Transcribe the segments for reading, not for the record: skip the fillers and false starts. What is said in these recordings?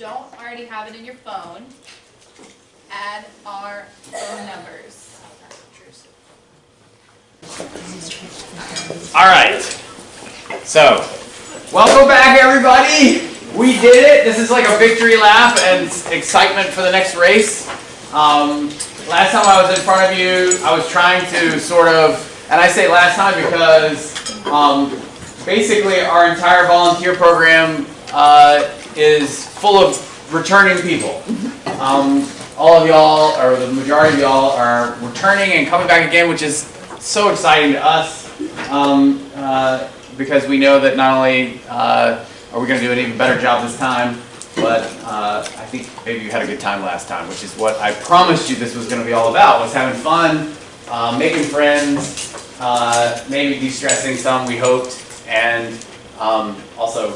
don't already have it in your phone, add our phone numbers. All right, so welcome back, everybody. We did it. This is like a victory lap and excitement for the next race. Last time I was in front of you, I was trying to sort of, and I say last time because basically our entire volunteer program is full of returning people. All of y'all, or the majority of y'all, are returning and coming back again, which is so exciting to us because we know that not only are we going to do an even better job this time, but I think maybe you had a good time last time, which is what I promised you this was going to be all about, was having fun, making friends, maybe de-stressing some, we hoped, and also,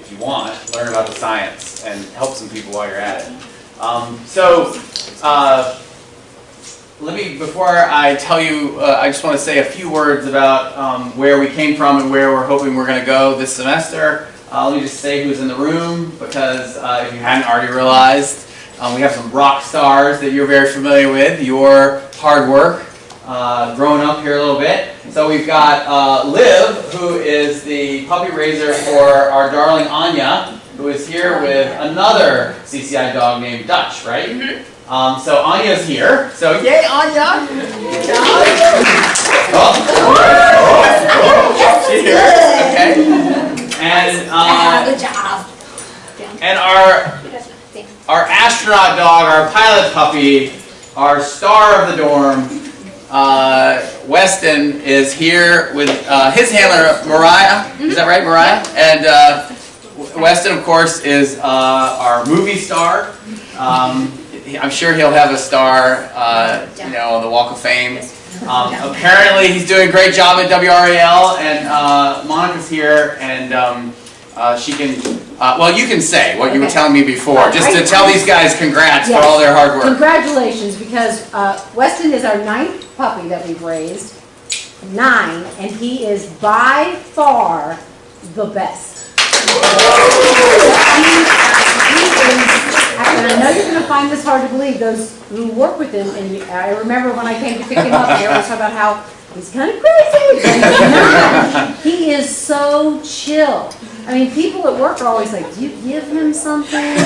if you want, learn about the science and help some people while you're at it. Let me, before I tell you, I just want to say a few words about where we came from and where we're hoping we're going to go this semester. Let me just say who's in the room, because if you hadn't already realized, we have some rock stars that you're very familiar with, your hard work, growing up here a little bit. So we've got Liv, who is the puppy raiser for our darling Anya, who is here with another CCI dog named Dutch, right? Mm-hmm. So Anya's here. So yay, Anya! She's here. Okay. And good job. And our astronaut dog, our pilot puppy, our star of the dorm, Weston, is here with his handler Mariah. Is that right, Mariah? And Weston, of course, is our movie star. I'm sure he'll have a star, on the Walk of Fame. Apparently, he's doing a great job at WRAL, and Monica's here, and she can. Well, you can say what you were telling me before, just to tell these guys congrats for all their hard work. Congratulations, because Weston is our 9th puppy that we've raised, 9, and he is by far the best. And I know you're going to find this hard to believe, those who work with him, and I remember when I came to pick him up, they always talk about how he's kind of crazy, but he's not. He is so chill. I mean, people at work are always like, do you give him something? And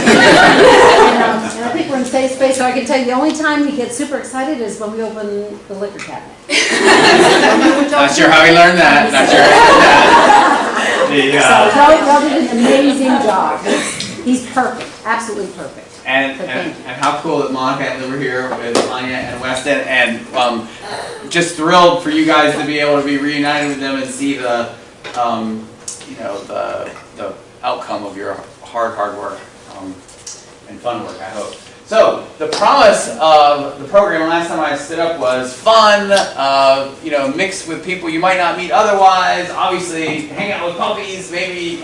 I think we're in safe space, so I can tell you the only time he gets super excited is when we open the liquor cabinet. Not sure how he learned that. Not sure how he learned that. So Joe did an amazing job. He's perfect, absolutely perfect. And how cool that Monica and Liv are here with Anya and Weston, and just thrilled for you guys to be able to be reunited with them and see the outcome of your hard work and fun work, I hope. So the promise of the program last time I stood up was fun, mixed with people you might not meet otherwise. Obviously, hang out with puppies, maybe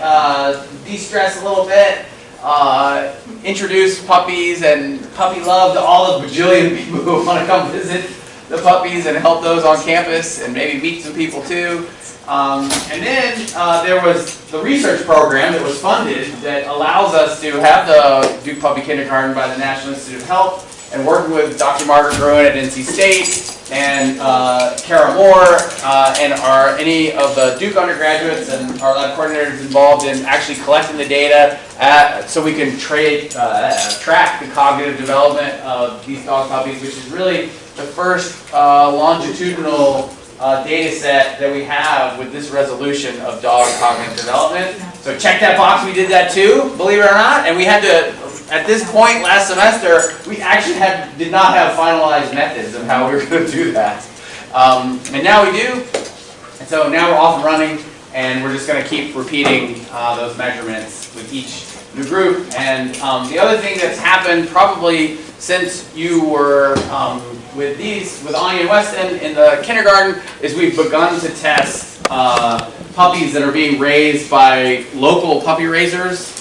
de-stress a little bit. Introduce puppies and puppy love to all the bajillion people who want to come visit the puppies and help those on campus and maybe meet some people too. And then there was the research program that was funded that allows us to have the Duke Puppy Kindergarten by the National Institute of Health, and working with Dr. Margaret Gruen at NC State and Kara Moore and any of the Duke undergraduates and our lab coordinators involved in actually collecting the data so we can track the cognitive development of these dog puppies, which is really the first longitudinal data set that we have with this resolution of dog cognitive development. So check that box, we did that too, believe it or not, and we had to, at this point last semester, we actually did not have finalized methods of how we were going to do that. And now we do, and so now we're off and running, and we're just going to keep repeating those measurements with each new group. And the other thing that's happened probably since you were with Anya and Weston in the kindergarten is we've begun to test puppies that are being raised by local puppy raisers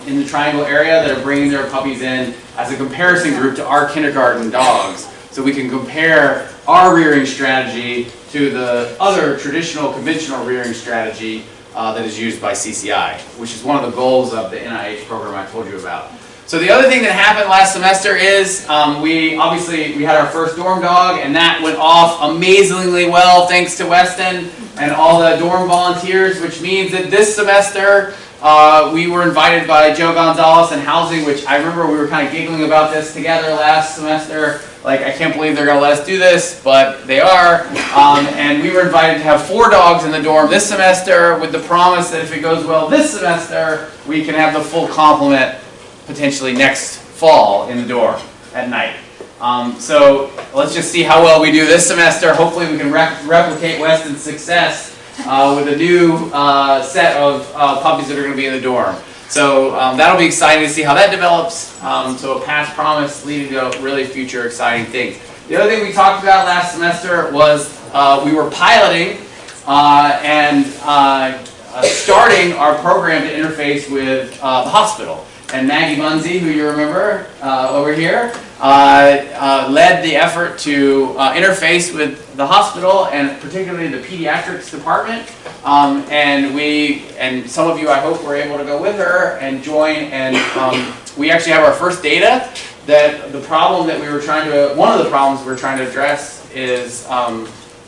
in the Triangle area that are bringing their puppies in as a comparison group to our kindergarten dogs. So we can compare our rearing strategy to the other traditional conventional rearing strategy that is used by CCI, which is one of the goals of the NIH program I told you about. So the other thing that happened last semester is we had our first dorm dog, and that went off amazingly well thanks to Weston and all the dorm volunteers, which means that this semester we were invited by Joe Gonzalez and Housing, which I remember we were kind of giggling about this together last semester. Like, I can't believe they're going to let us do this, but they are. And we were invited to have 4 dogs in the dorm this semester with the promise that if it goes well this semester, we can have the full complement potentially next fall in the dorm at night. So let's just see how well we do this semester. Hopefully we can replicate Weston's success with a new set of puppies that are going to be in the dorm. So that'll be exciting to see how that develops. So a past promise leading to really future exciting things. The other thing we talked about last semester was we were piloting and starting our program to interface with the hospital. And Maggie Munzie, who you remember over here, led the effort to interface with the hospital and particularly the pediatrics department. And some of you, I hope, were able to go with her and join. And we actually have our first data that the problem that one of the problems we're trying to address is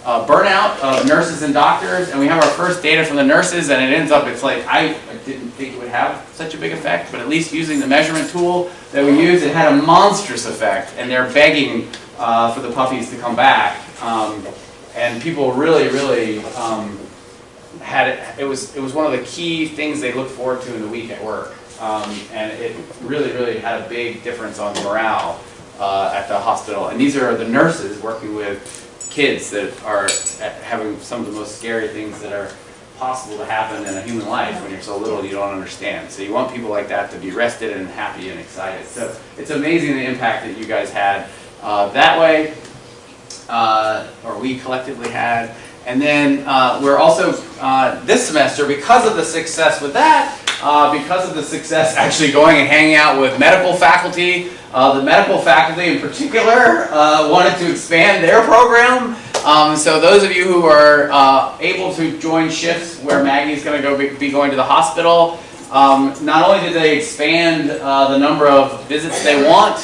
burnout of nurses and doctors, and we have our first data from the nurses, and it ends up, it's like, I didn't think it would have such a big effect, but at least using the measurement tool that we use, it had a monstrous effect, and they're begging for the puppies to come back. And people really had it, it was one of the key things they looked forward to in the week at work. And it really had a big difference on morale at the hospital. And these are the nurses working with kids that are having some of the most scary things that are possible to happen in a human life when you're so little you don't understand. So you want people like that to be rested and happy and excited. So it's amazing the impact that you guys had that way, or we collectively had. And then we're also, this semester, because of the success with that, because of the success actually going and hanging out with medical faculty, the medical faculty in particular wanted to expand their program. So those of you who are able to join shifts where Maggie's going to be going to the hospital, not only did they expand the number of visits they want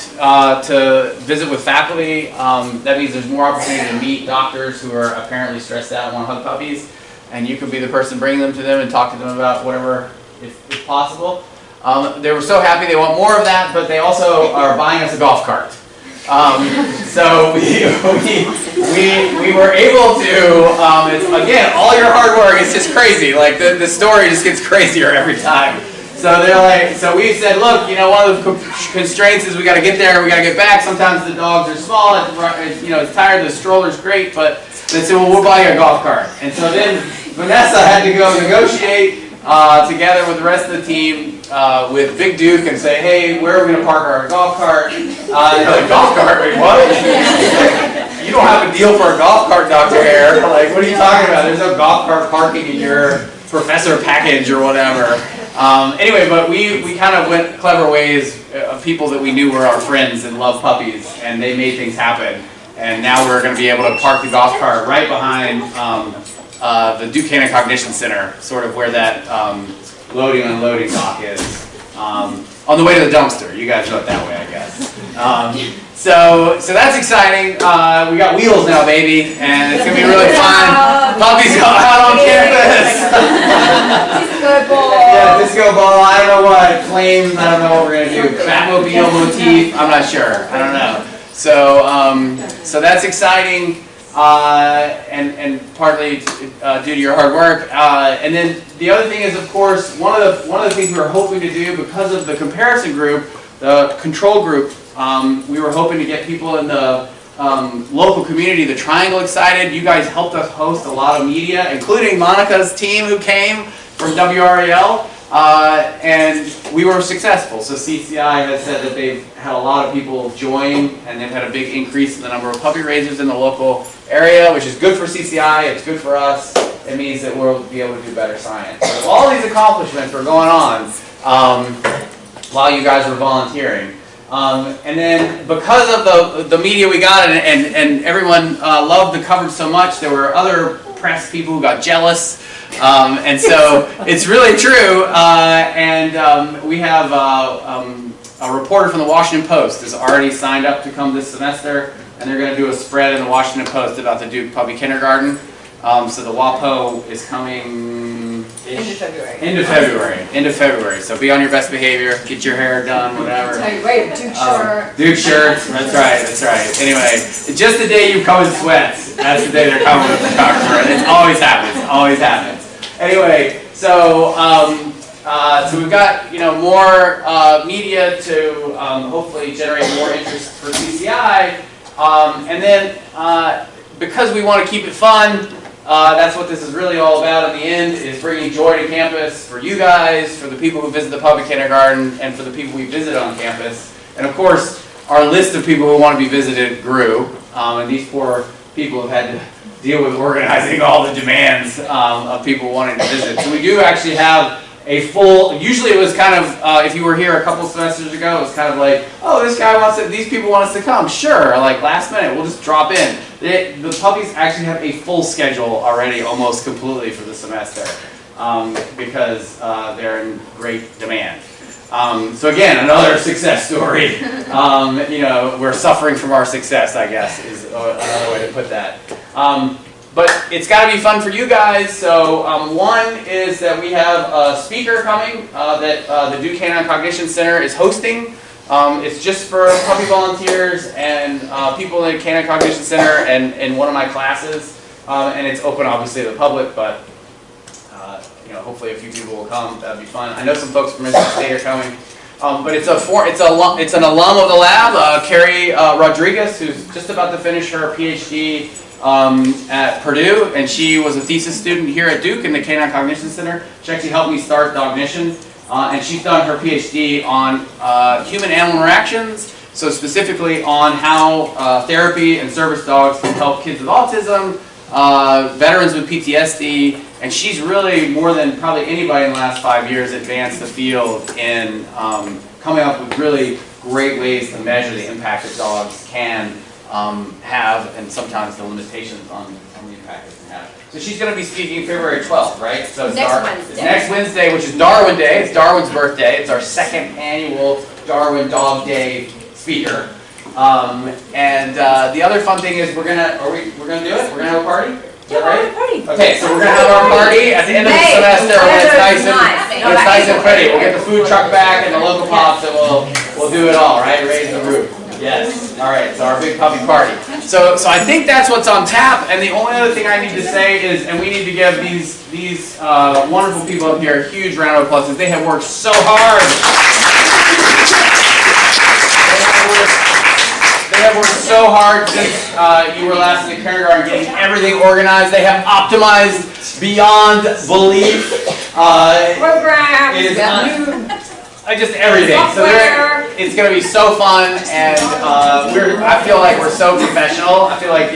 to visit with faculty, that means there's more opportunity to meet doctors who are apparently stressed out and want to hug puppies, and you can be the person bringing them to them and talk to them about whatever, if possible. They were so happy they want more of that, but they also are buying us a golf cart. So we were able to, again, all your hard work is just crazy. Like the story just gets crazier every time. So they're like, so we said, look, one of the constraints is we got to get there, we got to get back. Sometimes the dogs are small, it's tired, the stroller's great, but they said, well, we'll buy you a golf cart. And so then Vanessa had to go negotiate together with the rest of the team with Big Duke and say, hey, where are we going to park our golf cart? They're like, golf cart? Wait, what? You don't have a deal for a golf cart, Dr. Hare. Like, what are you talking about? There's no golf cart parking in your professor package or whatever. Anyway, but we kind of went clever ways of people that we knew were our friends and loved puppies, and they made things happen. And now we're going to be able to park the golf cart right behind the Duke Cannon Cognition Center, sort of where that loading and unloading dock is, on the way to the dumpster. You guys know it that way, I guess. So that's exciting. We got wheels now, baby, and it's gonna be really fun. Puppies go out on campus. Disco ball. Yeah, disco ball. I don't know what. Flames. I don't know what we're gonna do. Batmobile motif. I'm not sure. I don't know. So that's exciting. And partly due to your hard work. And then the other thing is, of course, one of the things we were hoping to do because of the comparison group, the control group, we were hoping to get people in the local community, the Triangle, excited. You guys helped us host a lot of media, including Monica's team who came from WRAL. And we were successful. So CCI has said that they've had a lot of people join, and they've had a big increase in the number of puppy raisers in the local area, which is good for CCI, it's good for us. It means that we'll be able to do better science. So all these accomplishments were going on while you guys were volunteering. And then because of the media we got, and everyone loved the coverage so much, there were other press people who got jealous. And so it's really true, and we have a reporter from the Washington Post is already signed up to come this semester, and they're going to do a spread in the Washington Post about the Duke Puppy Kindergarten. So the WAPO is coming End of February. So be on your best behavior, get your hair done, whatever. Wait, Duke shirt. Duke shirts, that's right. Anyway, just the day you come in sweats, that's the day they're coming with the photographer. It always happens. Anyway, so so we've got more media to hopefully generate more interest for CCI, and then because we want to keep it fun. That's what this is really all about in the end, is bringing joy to campus for you guys, for the people who visit the public kindergarten, and for the people we visit on campus. And of course, our list of people who want to be visited grew, and these poor people have had to deal with organizing all the demands of people wanting to visit. So we do actually have a full, usually it was kind of, if you were here a couple semesters ago, it was kind of like, oh, these people want us to come. Sure, like last minute, we'll just drop in. The puppies actually have a full schedule already, almost completely for the semester, because they're in great demand. So again, another success story. We're suffering from our success, I guess, is another way to put that. But it's got to be fun for you guys. So one is that we have a speaker coming that the Duke Canine Cognition Center is hosting. It's just for puppy volunteers and people in the Canine Cognition Center and in one of my classes. And it's open, obviously, to the public, but hopefully a few people will come. That'd be fun. I know some folks from Michigan State are coming. But it's an alum of the lab, Carrie Rodriguez, who's just about to finish her PhD at Purdue, and she was a thesis student here at Duke in the Canine Cognition Center. She actually helped me start Dognition, and she's done her PhD on human-animal interactions, so specifically on how therapy and service dogs can help kids with autism, veterans with PTSD, and she's really, more than probably anybody in the last 5 years, advanced the field in coming up with really great ways to measure the impact that dogs can have, and sometimes the limitations on the impact it can have. So she's going to be speaking February 12th, right? So it's next Wednesday, which is Darwin Day. It's Darwin's birthday. It's our second annual Darwin Dog Day speaker. And the other fun thing is we're gonna do it. We're gonna have a party. Is that right? Okay, so we're gonna have our party at the end of the semester when it's nice and pretty. We'll get the food truck back and the local pops, and we'll do it all, right? Raise the roof. Yes. All right. So our big puppy party. So I think that's what's on tap. And the only other thing I need to say is, and we need to give these wonderful people up here a huge round of applause, because they have worked so hard. They have worked so hard since you were last in the kindergarten, getting everything organized. They have optimized beyond belief. Programs. Just everything. So it's going to be so fun, and I feel like we're so professional. I feel like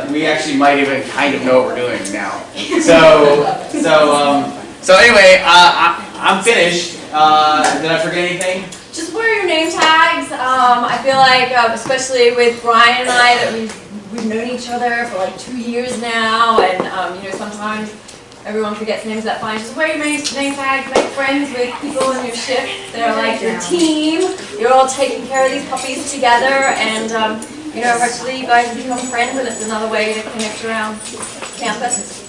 we actually might even kind of know what we're doing now. So anyway, I'm finished. Did I forget anything? Just wear your name tags. I feel like, especially with Brian and I, that we've known each other for like 2 years now, and sometimes everyone forgets names. That fine. Just wear your name tags. Make friends with people in your shift. They're like your team. You're all taking care of these puppies together, and eventually you guys become friends, and it's another way to connect around campus.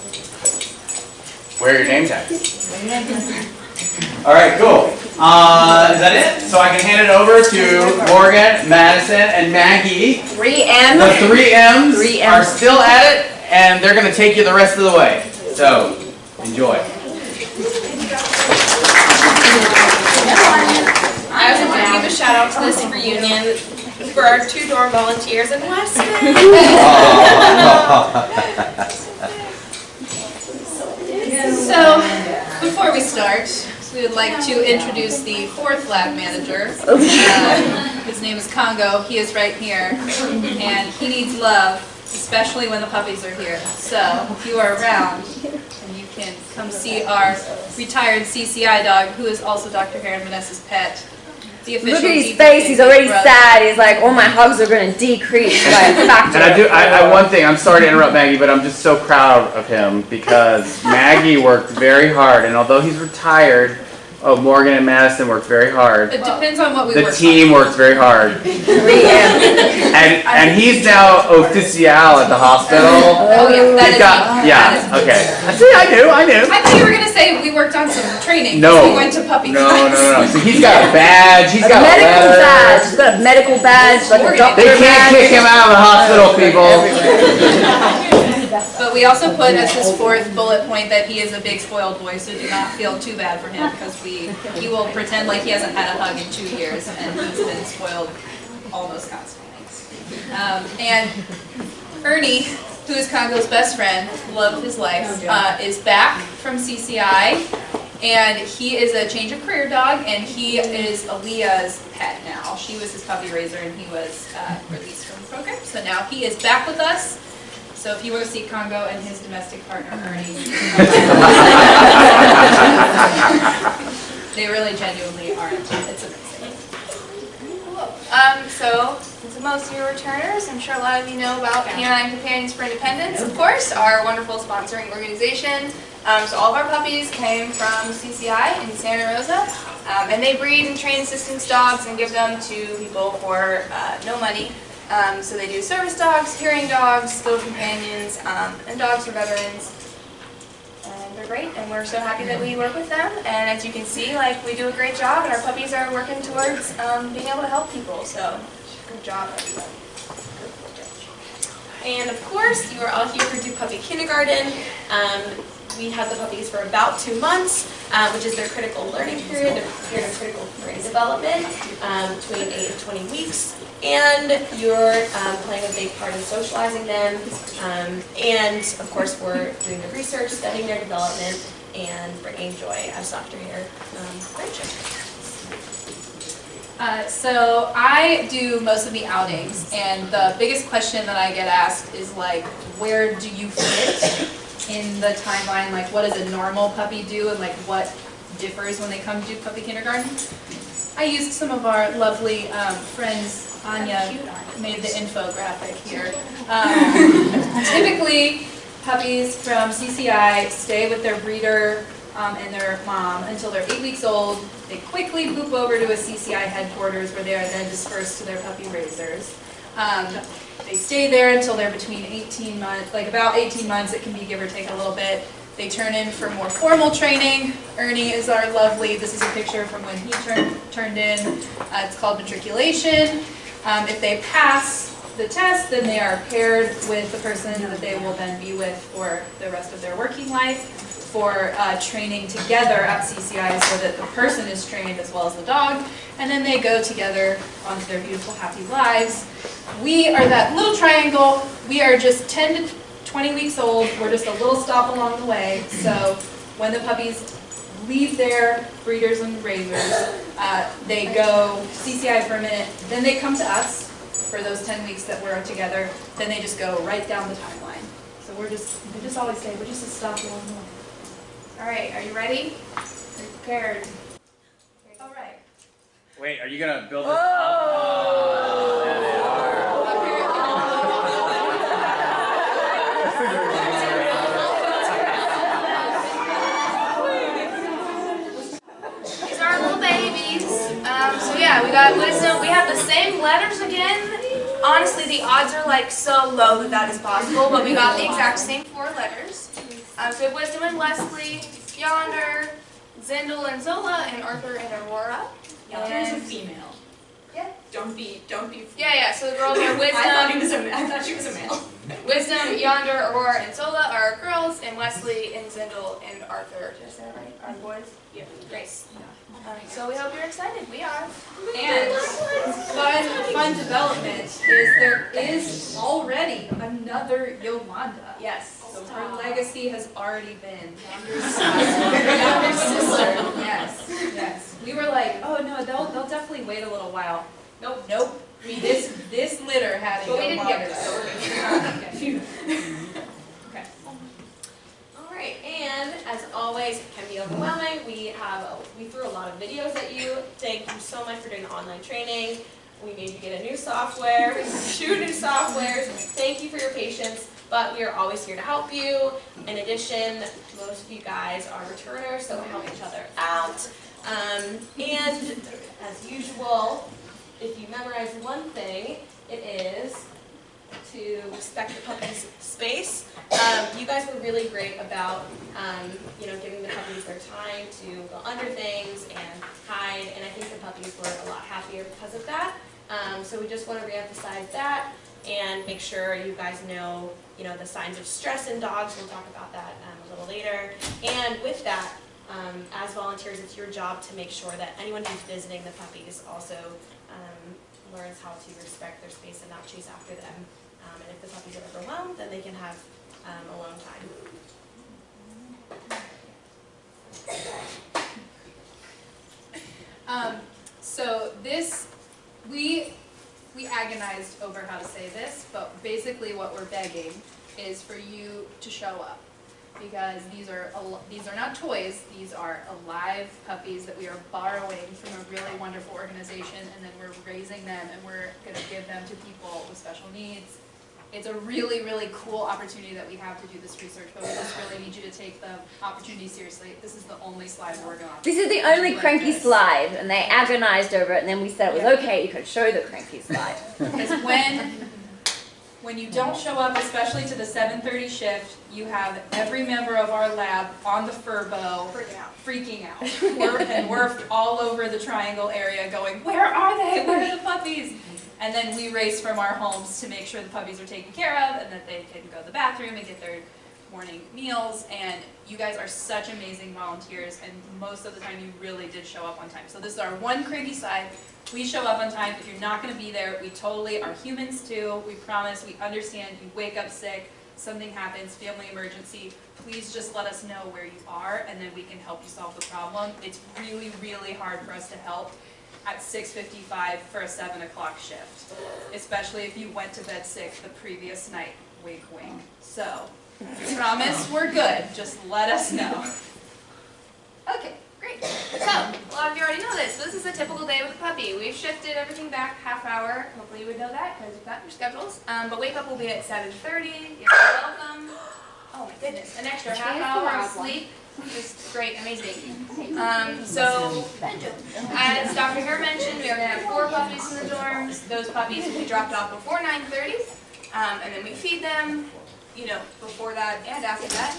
Wear your name tags. All right, cool. Is that it? So I can hand it over to Morgan, Madison, and Maggie. 3M. The 3Ms are still at it, and they're going to take you the rest of the way. So, enjoy. I also want to give a shout out to this reunion for our 2 dorm volunteers in Weston. So, before we start, we would like to introduce the 4th lab manager. His name is Congo. He is right here, and he needs love, especially when the puppies are here. So, if you are around, and you can come see our retired CCI dog, who is also Dr. Hare and Vanessa's pet. The official Look at his DPK face, he's already brother. sad. He's like, all my hugs are going to decrease by a factor. And I one thing, I'm sorry to interrupt Maggie, but I'm just so proud of him, because Maggie worked very hard, and although he's retired, Oh, Morgan and Madison worked very hard. It depends on what we The work team worked very hard. And he's now official at the hospital. Oh yeah, that He's is got, me. That is yeah, me. okay. See, I knew. I thought you were gonna say we worked on some training. No. We went to puppy No. class. So he's got a badge, he's A got a medical letter. badge. He's got a medical badge, like a doctor They can't badge. kick him out of the hospital, people. But we also put as his fourth bullet point that he is a big spoiled boy, so do not feel too bad for him because he will pretend like he hasn't had a hug in 2 years and he's been spoiled almost constantly. And Ernie, who is Congo's best friend, loved his life, is back from CCI, and he is a change of career dog, and he is Aaliyah's pet now. She was his puppy raiser, and he was released from the program, so now he is back with us. So if you want to see Congo and his domestic partner, Ernie, they really genuinely aren't. It's amazing. So, to most of your returners, I'm sure a lot of you know about Canine Companions for Independence, of course, our wonderful sponsoring organization. So all of our puppies came from CCI in Santa Rosa, and they breed and train assistance dogs and give them to people for no money. So they do service dogs, hearing dogs, little companions, and dogs for veterans. And they're great, and we're so happy that we work with them. And as you can see, like, we do a great job, and our puppies are working towards being able to help people. So good job, everybody. And of course, you are all here for Do Puppy Kindergarten. We have the puppies for about 2 months, which is their critical learning period, their period of critical brain development, between 8 and 20 weeks. And you're playing a big part in socializing them. And of course, we're doing the research, studying their development, and bringing joy, as Dr. here mentioned. So I do most of the outings, and the biggest question that I get asked is like, where do you fit in the timeline? Like, what does a normal puppy do, and like what differs when they come to puppy kindergarten? I used some of our lovely friends. Anya made the infographic here. Typically, puppies from CCI stay with their breeder and their mom until they're 8 weeks old. They quickly boop over to a CCI headquarters where they are then dispersed to their puppy raisers. They stay there until they're between 18 months, like about 18 months. It can be give or take a little bit. They turn in for more formal training. Ernie is our lovely, this is a picture from when he turned in. It's called matriculation. If they pass the test, then they are paired with the person that they will then be with for the rest of their working life for training together at CCI so that the person is trained as well as the dog, and then they go together onto their beautiful, happy lives. We are that little triangle. We are just 10 to 20 weeks old. We're just a little stop along the way. So when the puppies leave their breeders and raisers, they go CCI for a minute, then they come to us for those 10 weeks that we're together, then they just go right down the timeline. So we just always say, we're just a stop along the way. All right, are you ready? Are you prepared? All right. Wait, are you gonna build this up? Oh, there they are. These are our little babies. So yeah, we got Wisdom. We have the same letters again. Honestly, the odds are like so low that that is possible, but we got the exact same 4 letters. So we have Wisdom and Leslie, Yonder, Zindel and Zola, and Arthur and Aurora. Yonder is a female. Yeah. Don't be. Yeah. So the girls are Wisdom. I thought she was a male. Wisdom, Yonder, Aurora, and Zola are our girls, and Leslie and Zindel and Arthur. Did I say that right? Are the boys? Yeah. Great. So we hope you're excited. We are. And fun development is there is already another Yolanda. Yes. So her legacy has already been younger sister. Yes. We were like, oh no, they'll definitely wait a little while. Nope. This litter had a But we didn't Yolanda. get her, so Okay. All right, and as always, it can be overwhelming. We threw a lot of videos at you. Thank you so much for doing the online training. We made you get a new software. We have 2 new softwares. Thank you for your patience, but we are always here to help you. In addition, most of you guys are returners, so we help each other out. And as usual, if you memorize one thing, it is to respect the puppy's space. You guys were really great about, giving the puppies their time to go under things and hide, and I think the puppies were a lot happier because of that. So we just want to reemphasize that and make sure you guys know, the signs of stress in dogs. We'll talk about that a little later. And with that, as volunteers, it's your job to make sure that anyone who's visiting the puppies also learns how to respect their space and not chase after them. And if the puppies are overwhelmed, then they can have alone time. So this, we agonized over how to say this, but basically what we're begging is for you to show up, because these are not toys. These are alive puppies that we are borrowing from a really wonderful organization, and then we're raising them, and we're going to give them to people with special needs. It's a really, really cool opportunity that we have to do this research, but we just really need you to take the opportunity seriously. This is the only slide we're going to. This is the only cranky slide, and they agonized over it, and then we said it was okay, you could show the cranky slide. Because when you don't show up, especially to the 7:30 shift, you have every member of our lab on the furbo freaking out. We're all over the triangle area going, where are they? Where are the puppies? And then we race from our homes to make sure the puppies are taken care of and that they can go to the bathroom and get their morning meals. And you guys are such amazing volunteers, and most of the time you really did show up on time. So this is our one cranky side. We show up on time. If you're not going to be there, we totally are humans too. We promise. We understand. You wake up sick, something happens, family emergency. Please just let us know where you are, and then we can help you solve the problem. It's really, really hard for us to help at 6:55 for a 7 o'clock shift, especially if you went to bed sick the previous night. Wink, wink. So, promise we're good. Just let us know. Okay, great. So, a lot of you already know this. This is a typical day with a puppy. We've shifted everything back half hour. Hopefully you would know that because you've got your schedules. But wake up will be at 7:30. You're welcome. Oh my goodness, an extra half hour of sleep. Just great, amazing. So, as Dr. Hare mentioned, we are going to have 4 puppies in the dorms. Those puppies will be dropped off before 9:30, and then we feed them, before that and after that.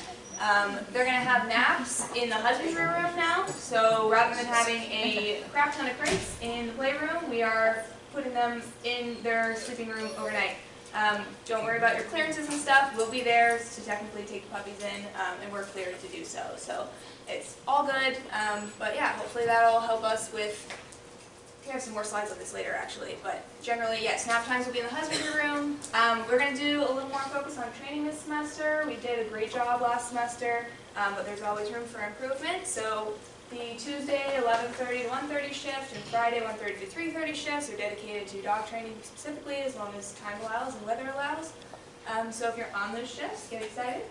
They're going to have naps in the husbandry room now. So, rather than having a crap ton of crates in the playroom, we are putting them in their sleeping room overnight. Don't worry about your clearances and stuff. We'll be there to technically take the puppies in, and we're cleared to do so. So it's all good. But yeah, hopefully that'll help us with. We have some more slides on this later, actually. But generally, yes, nap times will be in the husbandry room. We're going to do a little more focus on training this semester. We did a great job last semester, but there's always room for improvement. So the Tuesday 11:30 to 1:30 shift and Friday 1:30 to 3:30 shifts are dedicated to dog training specifically, as long as time allows and weather allows. So if you're on those shifts, get excited.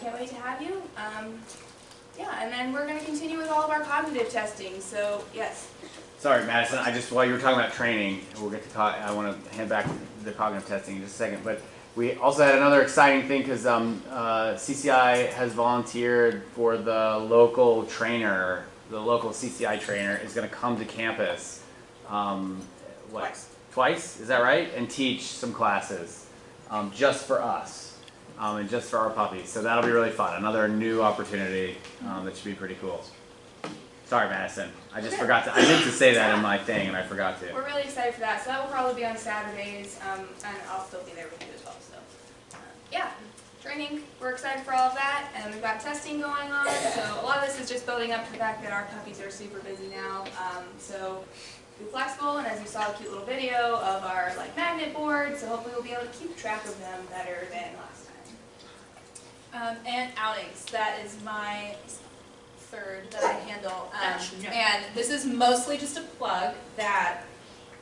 Can't wait to have you. And then we're going to continue with all of our cognitive testing. So yes. Sorry, Madison. While you were talking about training, we'll get to. I want to hand back the cognitive testing in just a second, but. We also had another exciting thing because CCI has volunteered for the local trainer. The local CCI trainer is going to come to campus, twice? Is that right? And teach some classes just for us and just for our puppies. So that'll be really fun. Another new opportunity that should be pretty cool. Sorry, Madison. I just forgot to. I meant to say that in my thing, and I forgot to. We're really excited for that. So that will probably be on Saturdays, and I'll still be there with you as well. So, training. We're excited for all of that, and we've got testing going on. So a lot of this is just building up to the fact that our puppies are super busy now. So be flexible, and as you saw a cute little video of our magnet board. So hopefully we'll be able to keep track of them better than last time. And outings. That is my third that I handle. And this is mostly just a plug that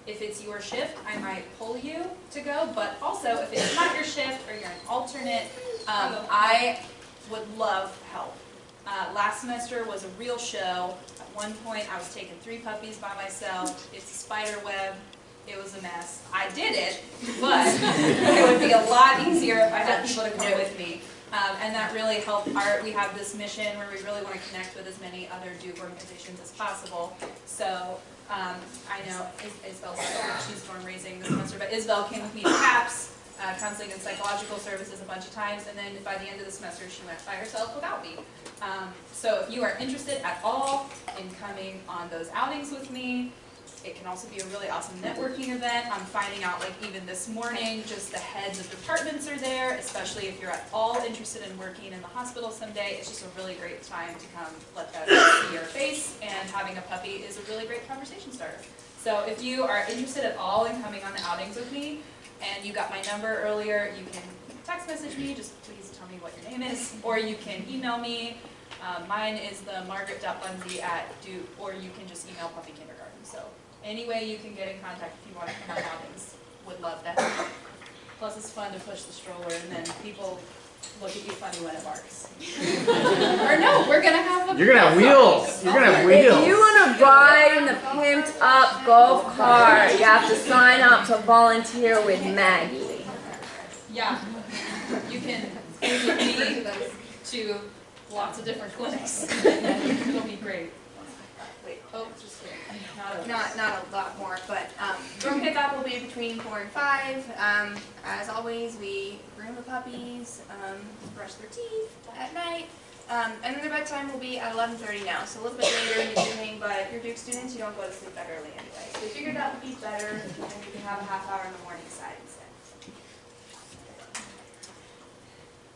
if it's your shift, I might pull you to go, but also if it's not your shift or you're an alternate, I would love help. Last semester was a real show. At one point I was taking 3 puppies by myself. It's a spider web. It was a mess. I did it, but it would be a lot easier if I had people to come with me. And that really helped we have this mission where we really want to connect with as many other Duke organizations as possible. So I know Isabel's she's storm raising this semester, but Isabel came with me to CAPS, counseling and psychological services a bunch of times, and then by the end of the semester she went by herself without me. So if you are interested at all in coming on those outings with me, it can also be a really awesome networking event. I'm finding out, like even this morning, just the heads of departments are there, especially if you're at all interested in working in the hospital someday. It's just a really great time to come let them see your face, and having a puppy is a really great conversation starter. So if you are interested at all in coming on the outings with me, and you got my number earlier, you can text message me, just please tell me what your name is, or you can email me. Mine is the margaret.bundy@Duke, or you can just email Puppy Kindergarten. So any way you can get in contact if you want to come on outings, would love that. Plus it's fun to push the stroller and then people look at you funny when it barks. Or no, we're gonna have You're gonna have wheels. You're gonna have wheels. If you want to ride in the pimped up golf cart, you have to sign up to volunteer with Maggie. Yeah, you can go with me to lots of different clinics. It'll be great. Wait, Oh, just kidding. not a lot more, but door pickup will be between 4 and 5. As always, we groom the puppies, brush their teeth at night, and then their bedtime will be at 11:30 now, so a little bit later in the evening. But if you're Duke students, you don't go to sleep that early anyway. So we figured that would be better, and you can have a half hour on the morning side instead.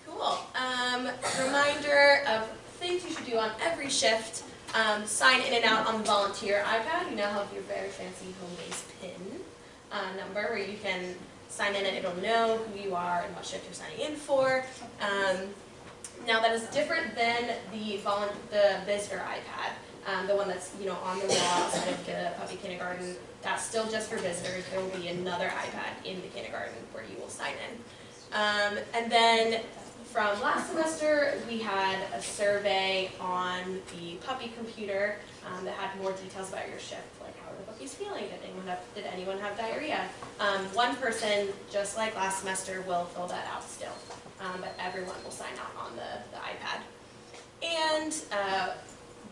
Cool. Reminder of things you should do on every shift. Sign in and out on the volunteer iPad. You now have your very fancy home-based PIN number where you can sign in and it'll know who you are and what shift you're signing in for. Now that is different than the visitor iPad, the one that's on the wall outside of the puppy kindergarten. That's still just for visitors. There will be another iPad in the kindergarten where you will sign in. And then from last semester, we had a survey on the puppy computer that had more details about your shift, like how are the puppies feeling? Did anyone have diarrhea? One person, just like last semester, will fill that out still, but everyone will sign out on the iPad. And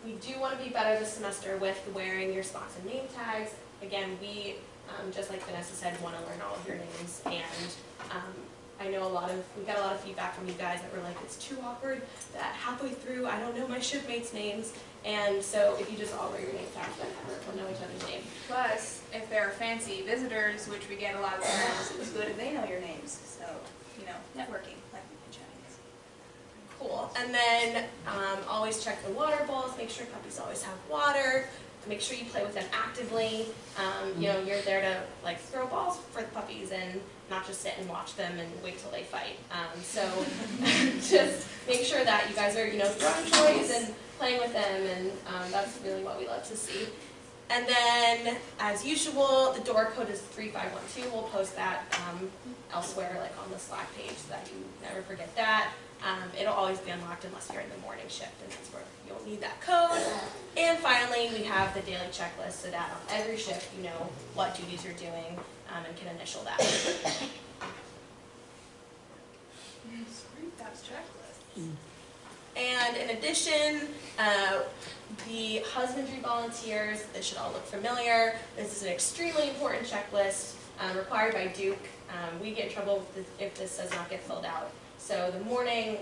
we do want to be better this semester with wearing your spots and name tags. Again, we, just like Vanessa said, want to learn all of your names, and I know we got a lot of feedback from you guys that were like, it's too awkward that halfway through I don't know my shipmates' names. And so if you just all wear your name tags, then everyone will know each other's name. Plus, if they're fancy visitors, which we get a lot of times, it's good if they know your names. So, networking, like we've been chatting. Cool. And then always check the water bowls. Make sure puppies always have water. Make sure you play with them actively. You're there to throw balls for the puppies and not just sit and watch them and wait till they fight. So just make sure that you guys are throwing toys and playing with them, and that's really what we love to see. And then, as usual, the door code is 3512. We'll post that elsewhere, like on the Slack page, so that you never forget that. It'll always be unlocked unless you're in the morning shift, and that's where you'll need that code. And finally, we have the daily checklist, so that on every shift you know what duties you're doing and can initial that. That's checklist. And in addition, the husbandry volunteers, this should all look familiar. This is an extremely important checklist required by Duke. We get in trouble if this does not get filled out. So the morning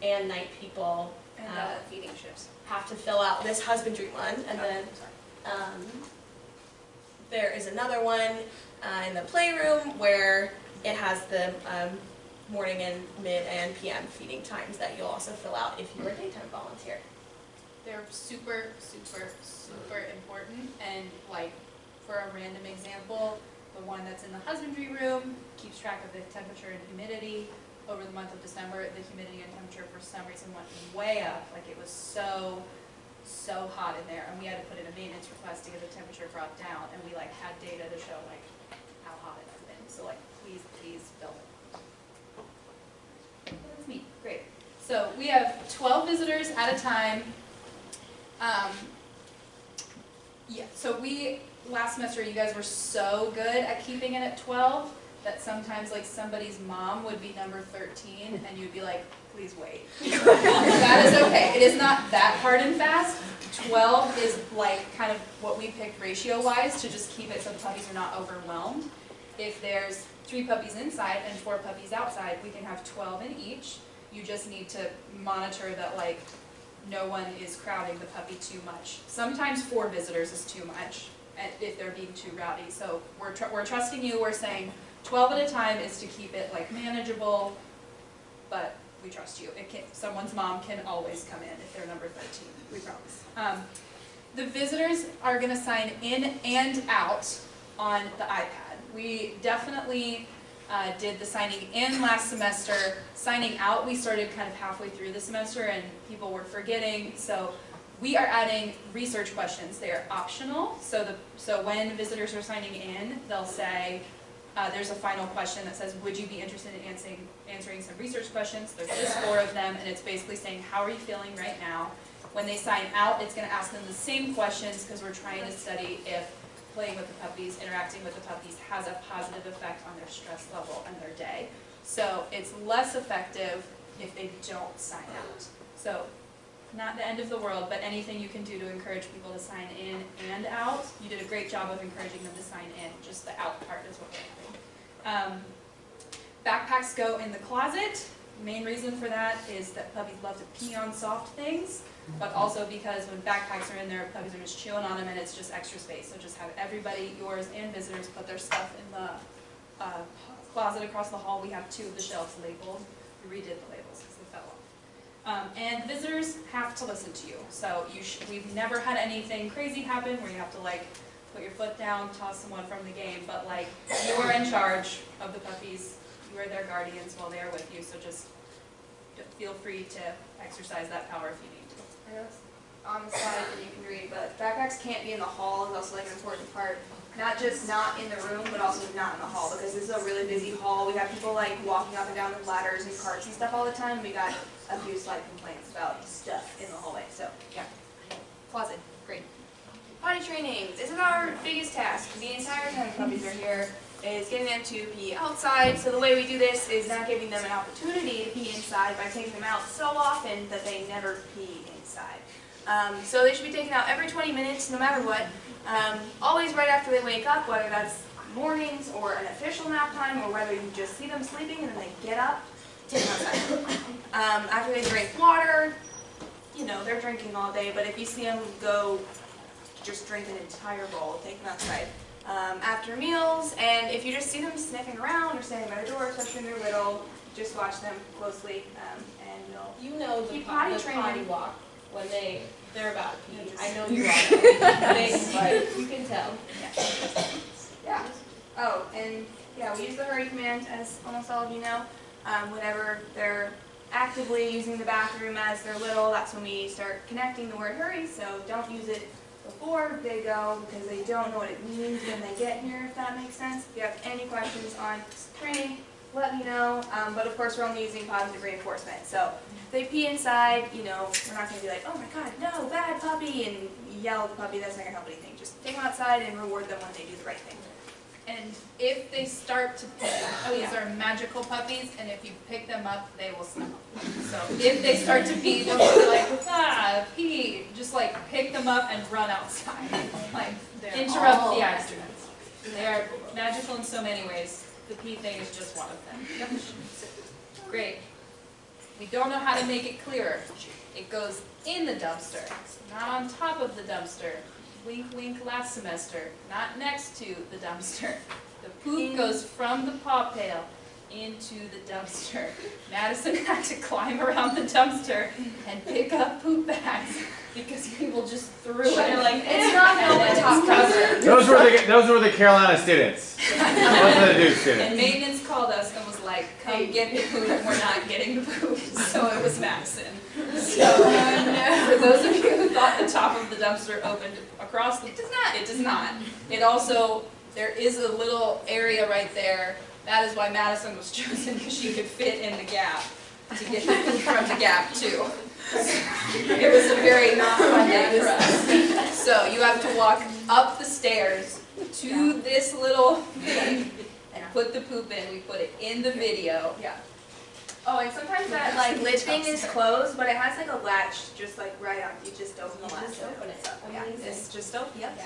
and night people And feeding shifts. have to fill out this husbandry one. And then there is another one in the playroom where it has the morning and mid and PM feeding times that you'll also fill out if you're a daytime volunteer. They're super, super, super important, and for a random example, the one that's in the husbandry room keeps track of the temperature and humidity. Over the month of December, the humidity and temperature for some reason went way up. It was so hot in there, and we had to put in a maintenance request to get the temperature brought down, and we had data to show how hot it has been. So please fill it. That's neat, great. So we have 12 visitors at a time. So last semester you guys were so good at keeping it at 12. that sometimes like somebody's mom would be number 13 and you'd be like, please wait. That is okay. It is not that hard and fast. 12 is like kind of what we picked ratio-wise to just keep it so the puppies are not overwhelmed. If there's 3 puppies inside and 4 puppies outside, we can have 12 in each. You just need to monitor that like no one is crowding the puppy too much. Sometimes 4 visitors is too much if they're being too rowdy. So we're trusting you. We're saying 12 at a time is to keep it like manageable, but we trust you. Someone's mom can always come in if they're number 13, we promise. The visitors are going to sign in and out on the iPad. We definitely did the signing in last semester. Signing out, we started kind of halfway through the semester and people were forgetting. So we are adding research questions. They are optional. So when visitors are signing in, they'll say, there's a final question that says, would you be interested in answering some research questions? There's just 4 of them, and it's basically saying, how are you feeling right now? When they sign out, it's going to ask them the same questions because we're trying to study if playing with the puppies, interacting with the puppies has a positive effect on their stress level and their day. So it's less effective if they don't sign out. So not the end of the world, but anything you can do to encourage people to sign in and out. You did a great job of encouraging them to sign in. Just the out part is what we're having. Backpacks go in the closet. Main reason for that is that puppies love to pee on soft things, but also because when backpacks are in there, puppies are just chewing on them and it's just extra space. So just have everybody, yours and visitors, put their stuff in the closet across the hall. We have 2 of the shelves labeled. We redid the labels because they fell off. And visitors have to listen to you. So we've never had anything crazy happen where you have to like put your foot down, toss someone from the game, but like you are in charge of the puppies. You are their guardians while they are with you, so just feel free to exercise that power if you need to. I know it's on the slide that you can read, but backpacks can't be in the hall is also like an important part. Not just not in the room, but also not in the hall, because this is a really busy hall. We have people like walking up and down the ladders and carts and stuff all the time. We got a few slight complaints about stuff in the hallway, so yeah. Closet, great. Potty training, this is our biggest task. The entire time the puppies are here is getting them to pee outside. So the way we do this is not giving them an opportunity to pee inside by taking them out so often that they never pee inside. So they should be taken out every 20 minutes, no matter what. Always right after they wake up, whether that's mornings or an official nap time, or whether you just see them sleeping and then they get up, take them outside. After they drink water, you know, they're drinking all day, but if you see them go just drink an entire bowl, take them outside. After meals, and if you just see them sniffing around or standing by the door, especially when they're little, just watch them closely, and You know the keep potty training. walk when they're about to pee. I know you are. But you can tell. Yeah. Oh, and yeah, we use the hurry command, as almost all of you know. Whenever they're actively using the bathroom as they're little, that's when we start connecting the word hurry, so don't use it before they go because they don't know what it means when they get here, if that makes sense. If you have any questions on training, let me know. But of course, we're only using positive reinforcement. So if they pee inside, you know, we're not going to be like, oh my God, no, bad puppy, and yell at the puppy. That's not going to help anything. Just take them outside and reward them when they do the right thing. And if they start to pee, these are magical puppies, and if you pick them up, they will smell. So if they start to pee, don't be like, pee. Just like pick them up and run outside. Like interrupt the accident. They are magical in so many ways. The pee thing is just one of them. Great. We don't know how to make it clearer. It goes in the dumpster, not on top of the dumpster. Wink, wink, last semester, not next to the dumpster. The poop goes from the paw pail into the dumpster. Madison had to climb around the dumpster and pick up poop bags because people just threw it. They're like, it's not the top cover. Those were the Carolina students. Those are the Duke students. And maintenance called us and was like, come get the poop, we're not getting the poop. So it was Madison. So for those of you who thought the top of the dumpster opened across the... It does not. It does not. It also, there is a little area right there. That is why Madison was chosen, because she could fit in the gap to get the poop from the gap too. It was a very not fun day for us. So you have to walk up the stairs to this little thing, and put the poop in. We put it in the video. Yeah. Oh, and sometimes that like lid thing is closed, but it has like a latch just like right on. You just open the latch. Just open it. So, yeah, Amazing. it's just open. Yep.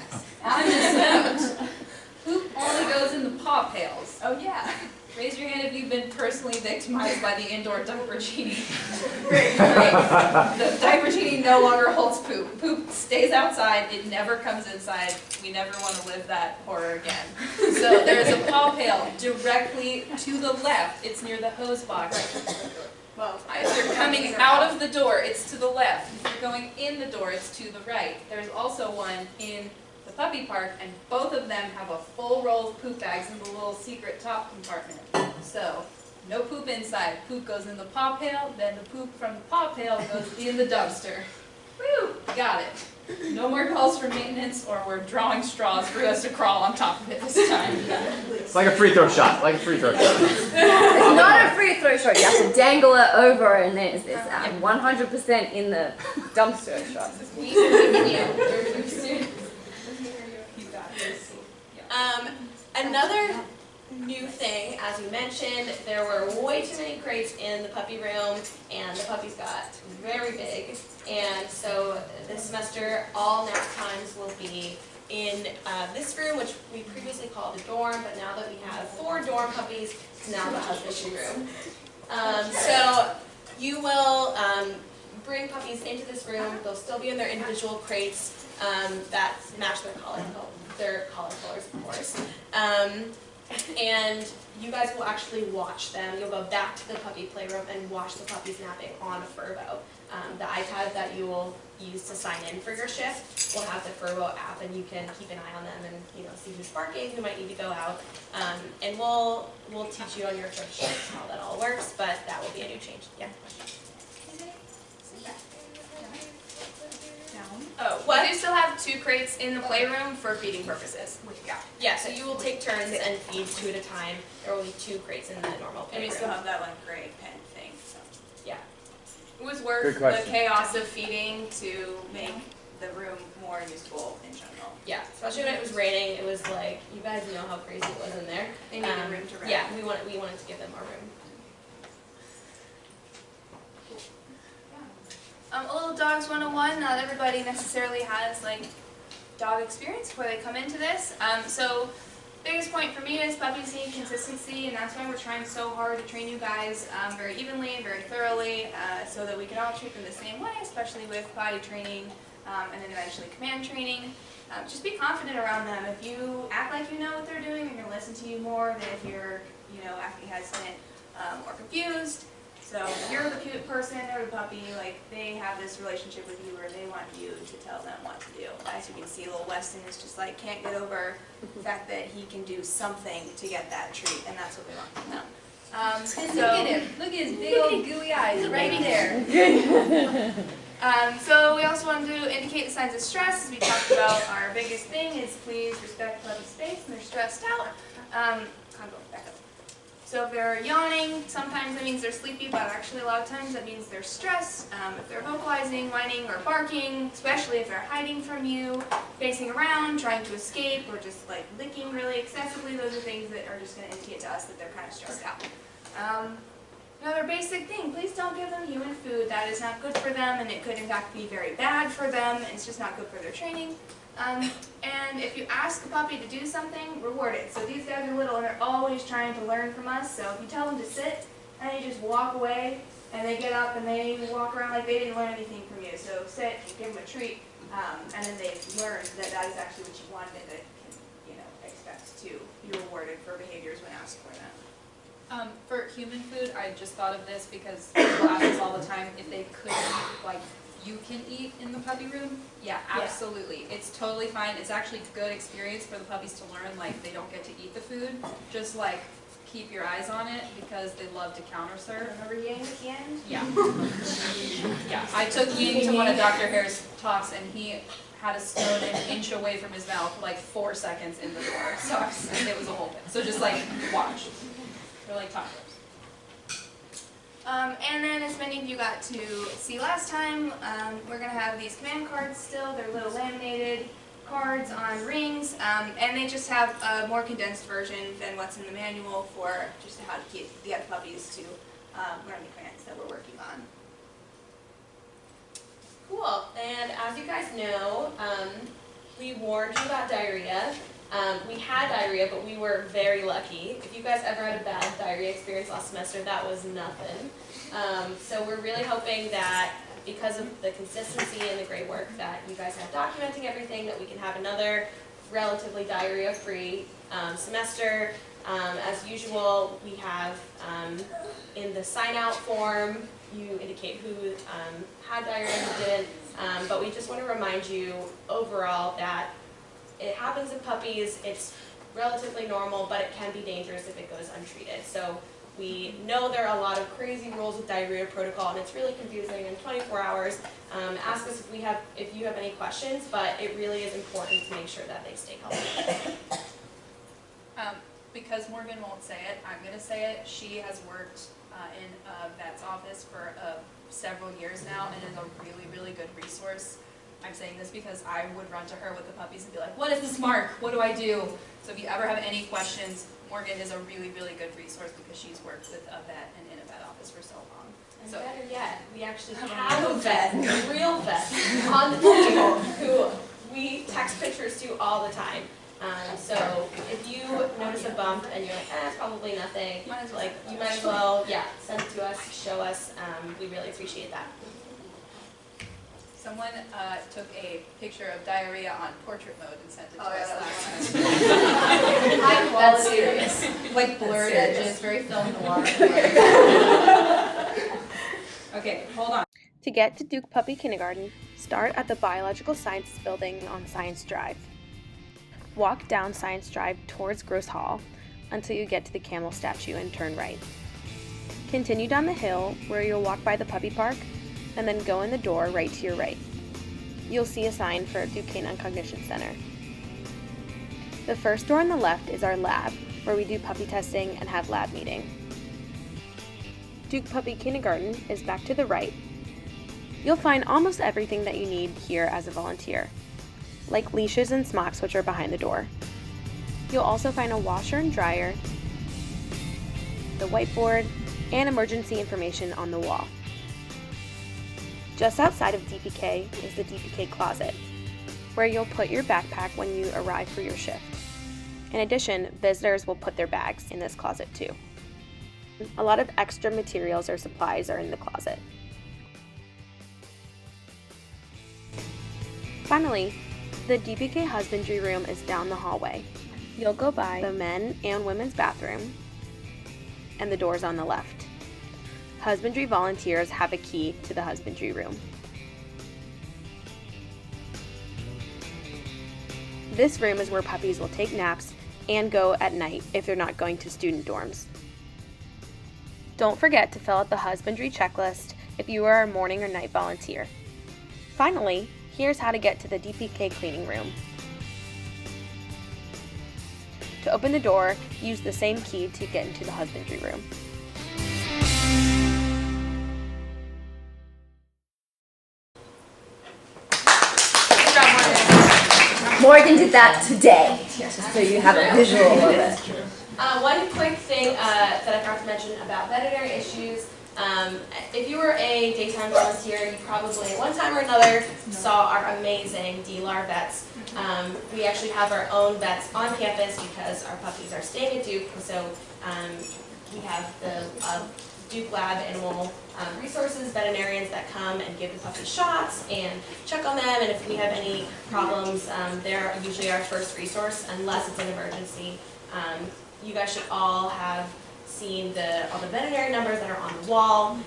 On this note, poop only goes in the paw pails. Oh yeah. Raise your hand if you've been personally victimized by the indoor diaper genie. Great. The diaper genie no longer holds poop. Poop stays outside, it never comes inside. We never want to live that horror again. So there's a paw pail directly to the left. It's near the hose box. Well, If you're coming out of the door, it's to the left. If you're going in the door, it's to the right. There's also one in the puppy park, and both of them have a full roll of poop bags in the little secret top compartment. So, no poop inside. Poop goes in the paw pail, then the poop from the paw pail goes in the dumpster. Woo! Got it. No more calls for maintenance, or we're drawing straws for us to crawl on top of it this time. It's like a free throw shot. Like a free throw shot. It's not a free throw shot. You have to dangle it over, and it's 100% in the dumpster shot. Another new thing, as you mentioned, there were way too many crates in the puppy room, and the puppies got very big. And so this semester, all nap times will be in this room, which we previously called the dorm, but now that we have 4 dorm puppies, it's now the husbandry room. So you will bring puppies into this room. They'll still be in their individual crates that match their collar colors, of course. And you guys will actually watch them. You'll go back to the puppy playroom and watch the puppies napping on a Furbo. The iPad that you will use to sign in for your shift will have the Furbo app, and you can keep an eye on them and see who's barking, who might need to go out. And we'll teach you on your first shift how that all works, but that will be a new change. Yeah. Oh, well, we do still have 2 crates in the playroom for feeding purposes. Yeah, so you will take turns and feed 2 at a time. There will be 2 crates in the normal And we playroom. still have that like gray pen thing, so. Yeah. It was Good worth the question. chaos of feeding to make the room more useful in general. Yeah, especially when it was raining, it was like, you guys know how crazy it was in there. They needed room to rest. Yeah, we wanted to give them more room. A little Dogs 101, not everybody necessarily has like dog experience before they come into this. So biggest point for me is puppies need consistency, and that's why we're trying so hard to train you guys very evenly and very thoroughly so that we can all treat them the same way, especially with potty training and then eventually command training. Just be confident around them. If you act like you know what they're doing, they're going to listen to you more than if you're, acting hesitant or confused. So if you're the cute person or the puppy, like they have this relationship with you where they want you to tell them what to do. As you can see, little Weston is just like can't get over the fact that he can do something to get that treat, and that's what we want from them. Look at him. Look at his big old gooey eyes right there. So we also want to indicate the signs of stress. As we talked about, our biggest thing is please respect puppy space and they're stressed out. Congo, back up. So if they're yawning, sometimes that means they're sleepy, but actually a lot of times that means they're stressed. If they're vocalizing, whining, or barking, especially if they're hiding from you, facing around, trying to escape, or just like licking really excessively, those are things that are just going to indicate to us that they're kind of stressed out. Another basic thing, please don't give them human food. That is not good for them, and it could in fact be very bad for them, and it's just not good for their training. And if you ask a puppy to do something, reward it. So these guys are little and they're always trying to learn from us. So if you tell them to sit and they just walk away and they get up and they walk around like they didn't learn anything from you. So sit, give them a treat, and then they've learned that that is actually what you wanted and that can, expect to be rewarded for behaviors when asked for them. For human food, I just thought of this because people ask us all the time if they could eat like you can eat in the puppy room. Yeah, absolutely. It's totally fine. It's actually a good experience for the puppies to learn like they don't get to eat the food. Just like keep your eyes on it because they love to counter serve. Remember Yang at the end? Yeah. Yeah. I took Ying to one of Dr. Hare's talks and he had a spoon an inch away from his mouth for like 4 seconds in the door. So it was a whole thing. So just like watch. They're like toddlers. And then as many of you got to see last time, we're going to have these command cards still. They're a little laminated. cards on rings, and they just have a more condensed version than what's in the manual for just how to get puppies to learn the commands that we're working on. Cool. And as you guys know, we warned you about diarrhea. We had diarrhea, but we were very lucky. If you guys ever had a bad diarrhea experience last semester, that was nothing. So we're really hoping that because of the consistency and the great work that you guys have documenting everything, that we can have another relatively diarrhea-free semester. As usual, we have in the sign-out form, you indicate who had diarrhea and who didn't, but we just want to remind you overall that it happens in puppies. It's relatively normal, but it can be dangerous if it goes untreated. So we know there are a lot of crazy rules with diarrhea protocol, and it's really confusing in 24 hours. Ask us if you have any questions, but it really is important to make sure that they stay healthy. Because Morgan won't say it, I'm going to say it. She has worked in a vet's office for several years now and is a really, really good resource. I'm saying this because I would run to her with the puppies and be like, what is this mark? What do I do? So if you ever have any questions, Morgan is a really, really good resource because she's worked with a vet and in a vet office for so long. And better yet, we actually have a vet, a real vet, on the table who we text pictures to all the time. So if you notice a bump and you're like, it's probably nothing, you might as well, send it to us, show us. We really appreciate that. Someone took a picture of diarrhea on portrait mode and sent it to us last High That's quality. serious. Like blurred edges, very film noir. Okay, hold on. To get to Duke Puppy Kindergarten, start at the Biological Sciences Building on Science Drive. Walk down Science Drive towards Gross Hall until you get to the camel statue and turn right. Continue down the hill where you'll walk by the puppy park and then go in the door right to your right. You'll see a sign for Duke Canine Cognition Center. The first door on the left is our lab, where we do puppy testing and have lab meeting. Duke Puppy Kindergarten is back to the right. You'll find almost everything that you need here as a volunteer, like leashes and smocks, which are behind the door. You'll also find a washer and dryer, the whiteboard, and emergency information on the wall. Just outside of DPK is the DPK closet, where you'll put your backpack when you arrive for your shift. In addition, visitors will put their bags in this closet too. A lot of extra materials or supplies are in the closet. Finally, the DPK husbandry room is down the hallway. You'll go by the men and women's bathroom, and the door's on the left. Husbandry volunteers have a key to the husbandry room. This room is where puppies will take naps and go at night if they're not going to student dorms. Don't forget to fill out the husbandry checklist if you are a morning or night volunteer. Finally, here's how to get to the DPK cleaning room. To open the door, use the same key to get into the husbandry room. Morgan did that today, just so you have a visual of it. One quick thing that I forgot to mention about veterinary issues. If you were a daytime volunteer, you probably at one time or another saw our amazing DLAR vets. We actually have our own vets on campus because our puppies are staying at Duke, and so we have the Duke Lab animal resources, veterinarians that come and give the puppies shots and check on them, and if we have any problems, they're usually our first resource unless it's an emergency. You guys should all have seen all the veterinary numbers that are on the wall.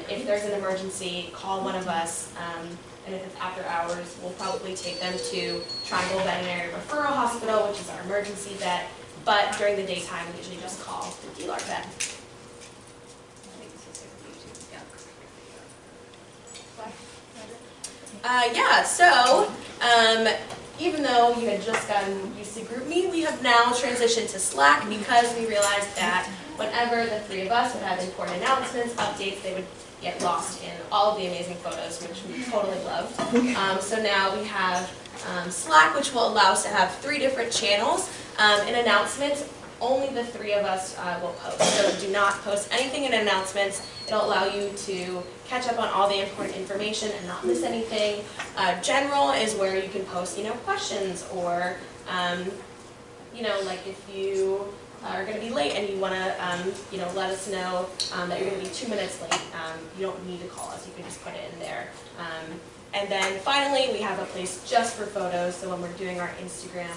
If there's an emergency, call one of us, and if it's after hours, we'll probably take them to Triangle Veterinary Referral Hospital, which is our emergency vet, but during the daytime, we usually just call the DLAR vet. So even though you had just gotten used to GroupMe, we have now transitioned to Slack because we realized that whenever the three of us would have important announcements, updates, they would get lost in all of the amazing photos, which we totally loved. So now we have Slack, which will allow us to have 3 different channels. In announcements, only the 3 of us will post. So do not post anything in announcements. It'll allow you to catch up on all the important information and not miss anything. General is where you can post, questions or, like if you are going to be late and you want to, let us know that you're going to be 2 minutes late. You don't need to call us. You can just put it in there. And then finally, we have a place just for photos. So when we're doing our Instagram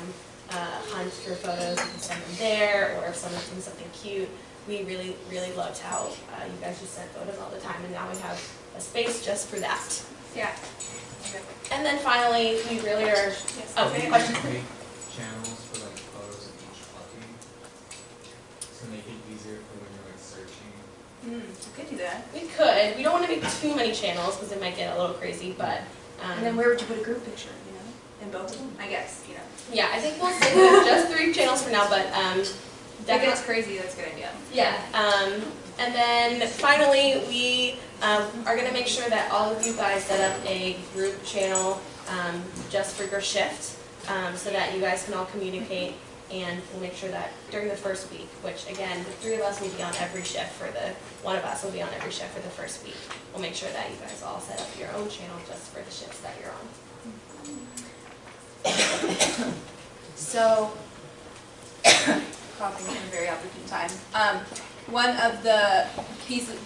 hunt for photos, you can send them there. Or if someone's doing something cute, we really, really loved how you guys just sent photos all the time. And now we have a space just for that. Yeah. And then finally, we really are. Oh, question. Channels for like photos of each puppy to make it easier for when you're like searching. We could do that. We could. We don't want to make too many channels because it might get a little crazy, but. And then where would you put a group picture? In both of them, I guess. Yeah, I think we'll stick with just 3 channels for now, but If it gets crazy, that's a good idea. Yeah. And then finally, we are going to make sure that all of you guys set up a group channel just for your shift so that you guys can all communicate, and we'll make sure that during the first week, which again, the 3 of us will be on every shift for the, one of us will be on every shift for the first week. We'll make sure that you guys all set up your own channel just for the shifts that you're on. So, coughing in a very opportune time. One of the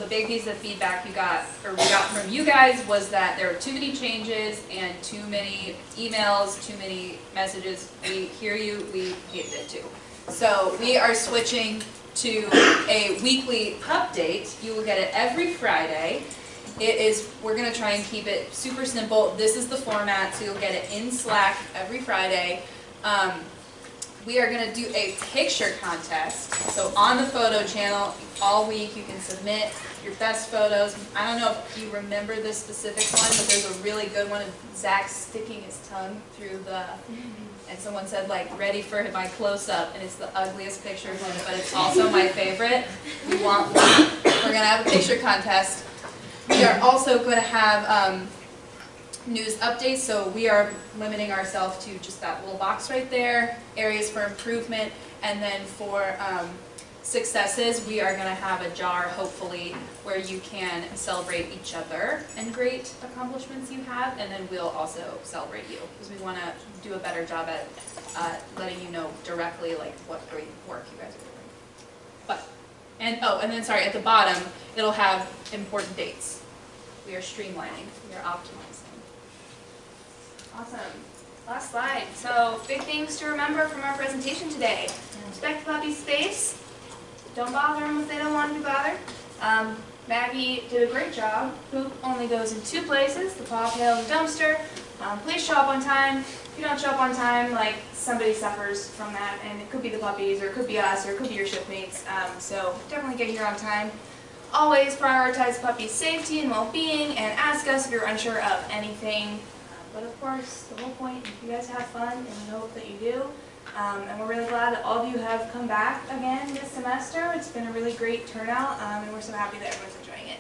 big pieces of feedback we got from you guys was that there were too many changes and too many emails, too many messages. We hear you, we hated it too. So we are switching to a weekly update. You will get it every Friday. We're going to try and keep it super simple. This is the format, so you'll get it in Slack every Friday. We are going to do a picture contest. So on the photo channel, all week you can submit your best photos. I don't know if you remember this specific one, but there's a really good one of Zach sticking his tongue through the, and someone said like, ready for my close-up, and it's the ugliest picture of him, but it's also my favorite. We want one. We're going to have a picture contest. We are also going to have news updates, so we are limiting ourselves to just that little box right there, areas for improvement, and then for successes, we are going to have a jar, hopefully, where you can celebrate each other and great accomplishments you have, and then we'll also celebrate you, because we want to do a better job at letting you know directly like what great work you guys are doing. And then sorry, at the bottom, it'll have important dates. We are streamlining, we are optimizing. Awesome. Last slide. So, big things to remember from our presentation today. Respect the puppy's space. Don't bother them if they don't want to be bothered. Maggie did a great job. Poop only goes in 2 places, the paw pail and the dumpster. Please show up on time. If you don't show up on time, like, somebody suffers from that, and it could be the puppies, or it could be us, or it could be your shipmates. So definitely get here on time. Always prioritize puppy's safety and well-being, and ask us if you're unsure of anything. But of course, the whole point is you guys have fun, and we hope that you do. And we're really glad that all of you have come back again this semester. It's been a really great turnout, and we're so happy that everyone's enjoying it.